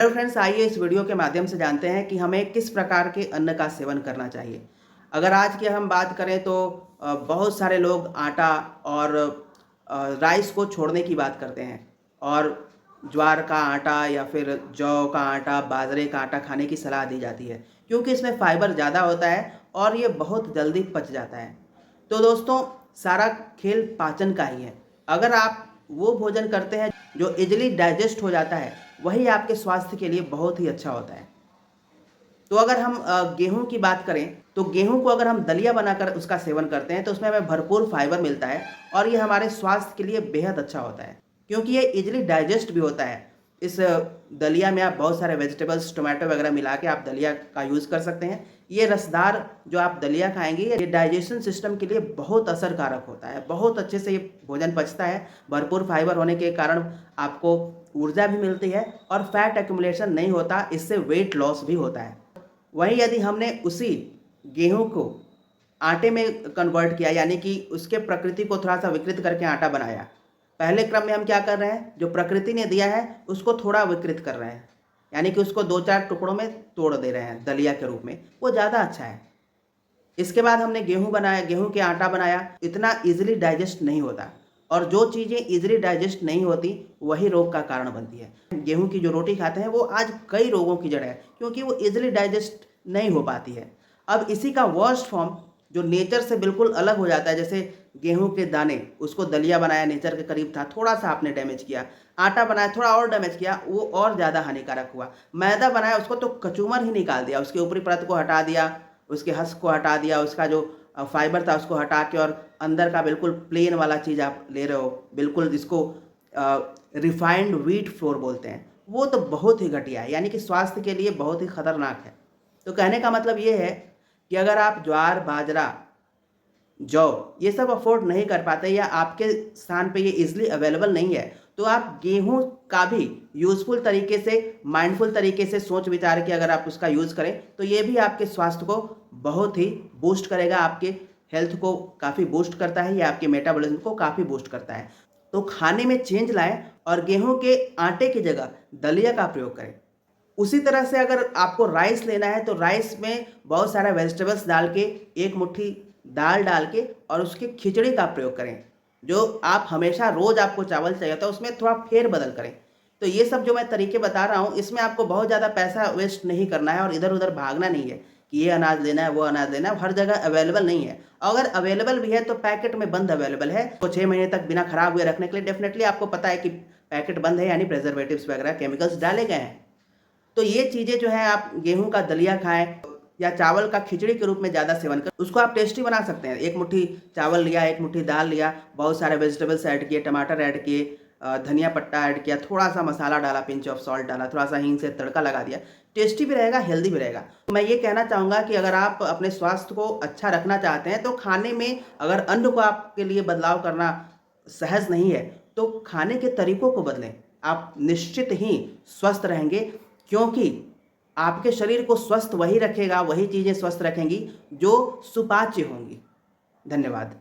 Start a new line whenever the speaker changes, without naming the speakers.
Hello friends, आइए इस video के माध्यम से जानते हैं कि हमें किस प्रकार के अन्न का सेवन करना चाहिए। अगर आज की हम बात करें तो बहुत सारे लोग आटा और राइस को छोड़ने की बात करते हैं और ज्वार का आटा या फिर जौ का आटा, बाजरे का आटा खाने की सलाह दी जाती है क्योंकि इसमें फाइबर ज़्यादा होता है और ये बहुत जल्दी पच जाता है। तो दोस्तों, सारा खेल पाचन का ही है। अगर आप वो भोजन करते हैं जो इजीली डाइजेस्ट हो जाता है, वही आपके स्वास्थ्य के लिए बहुत ही अच्छा होता है। तो अगर हम गेहूं की बात करें तो गेहूं को अगर हम दलिया बनाकर उसका सेवन करते हैं तो उसमें हमें भरपूर फाइबर मिलता है और ये हमारे स्वास्थ्य के लिए बेहद अच्छा होता है क्योंकि ये इजीली डाइजेस्ट भी होता है। इस दलिया में आप बहुत सारे वेजिटेबल्स, टोमेटो वगैरह मिला के आप दलिया का यूज़ कर सकते हैं। ये रसदार जो आप दलिया खाएंगे ये डाइजेशन सिस्टम के लिए बहुत असरकारक होता है। बहुत अच्छे से ये भोजन पचता है। भरपूर फाइबर होने के कारण आपको ऊर्जा भी मिलती है और फैट एक्यूमुलेशन नहीं होता, इससे वेट लॉस भी होता है। वहीं यदि हमने उसी गेहूं को आटे में कन्वर्ट किया, यानी कि उसके प्रकृति को थोड़ा सा विकृत करके आटा बनाया, पहले क्रम में हम क्या कर रहे हैं, जो प्रकृति ने दिया है उसको थोड़ा विकृत कर रहे हैं, यानी कि उसको 2-4 टुकड़ों में तोड़ दे रहे हैं दलिया के रूप में, वो ज़्यादा अच्छा है। इसके बाद हमने गेहूं बनाया, गेहूं के आटा बनाया, इतना इजीली डाइजेस्ट नहीं होता और जो चीज़ें इजीली डाइजेस्ट नहीं होती वही रोग का कारण बनती है। गेहूं की जो रोटी खाते हैं वो आज कई रोगों की जड़ है क्योंकि वो इजीली डाइजेस्ट नहीं हो पाती है। अब इसी का वर्स्ट फॉर्म जो नेचर से बिल्कुल अलग हो जाता है, जैसे गेहूं के दाने, उसको दलिया बनाया, नेचर के करीब था, थोड़ा सा आपने डैमेज किया। आटा बनाया, थोड़ा और डैमेज किया, वो और ज़्यादा हानिकारक हुआ। मैदा बनाया, उसको तो कचूमर ही निकाल दिया, उसके ऊपरी परत को हटा दिया, उसके हस्क को हटा दिया, उसका जो फाइबर था उसको हटा के और अंदर का बिल्कुल प्लेन वाला चीज़ आप ले रहे हो, बिल्कुल जिसको रिफाइंड व्हीट फ्लोर बोलते हैं, वो तो बहुत ही घटिया है, यानी कि स्वास्थ्य के लिए बहुत ही खतरनाक है। तो कहने का मतलब ये है कि अगर आप ज्वार, बाजरा, जौ ये सब अफोर्ड नहीं कर पाते या आपके स्थान पे ये इजीली अवेलेबल नहीं है, तो आप गेहूं का भी यूज़फुल तरीके से, माइंडफुल तरीके से सोच विचार के अगर आप उसका यूज़ करें तो ये भी आपके स्वास्थ्य को बहुत ही बूस्ट करेगा, आपके हेल्थ को काफ़ी बूस्ट करता है, या आपके मेटाबॉलिज्म को काफ़ी बूस्ट करता है। तो खाने में चेंज लाएं और गेहूं के आटे की जगह दलिया का प्रयोग करें। उसी तरह से अगर आपको राइस लेना है तो राइस में बहुत सारा वेजिटेबल्स डाल के, एक मुट्ठी दाल डाल के और उसकी खिचड़ी का प्रयोग करें। जो आप हमेशा रोज आपको चावल चाहिए होता है उसमें थोड़ा फेर बदल करें। तो ये सब जो मैं तरीके बता रहा हूँ इसमें आपको बहुत ज़्यादा पैसा वेस्ट नहीं करना है और इधर उधर भागना नहीं है कि ये अनाज लेना है, वो अनाज लेना है। हर जगह अवेलेबल नहीं है, अगर अवेलेबल भी है तो पैकेट में बंद अवेलेबल है। तो 6 महीने तक बिना खराब हुए रखने के लिए डेफिनेटली आपको पता है कि पैकेट बंद है, यानी प्रिजर्वेटिव्स वगैरह केमिकल्स डाले गए हैं। तो ये चीज़ें जो है, आप गेहूं का दलिया खाएं या चावल का खिचड़ी के रूप में ज़्यादा सेवन करें, उसको आप टेस्टी बना सकते हैं। एक मुट्ठी चावल लिया, एक मुट्ठी दाल लिया, बहुत सारे वेजिटेबल्स ऐड किए, टमाटर ऐड किए, धनिया पत्ता ऐड किया, थोड़ा सा मसाला डाला, पिंच ऑफ सॉल्ट डाला, थोड़ा सा हींग से तड़का लगा दिया। टेस्टी भी रहेगा, हेल्दी भी रहेगा। तो मैं ये कहना चाहूँगा कि अगर आप अपने स्वास्थ्य को अच्छा रखना चाहते हैं तो खाने में अगर अन्न को आपके लिए बदलाव करना सहज नहीं है तो खाने के तरीकों को बदलें। आप निश्चित ही स्वस्थ रहेंगे क्योंकि आपके शरीर को स्वस्थ वही रखेगा, वही चीज़ें स्वस्थ रखेंगी जो सुपाच्य होंगी। धन्यवाद।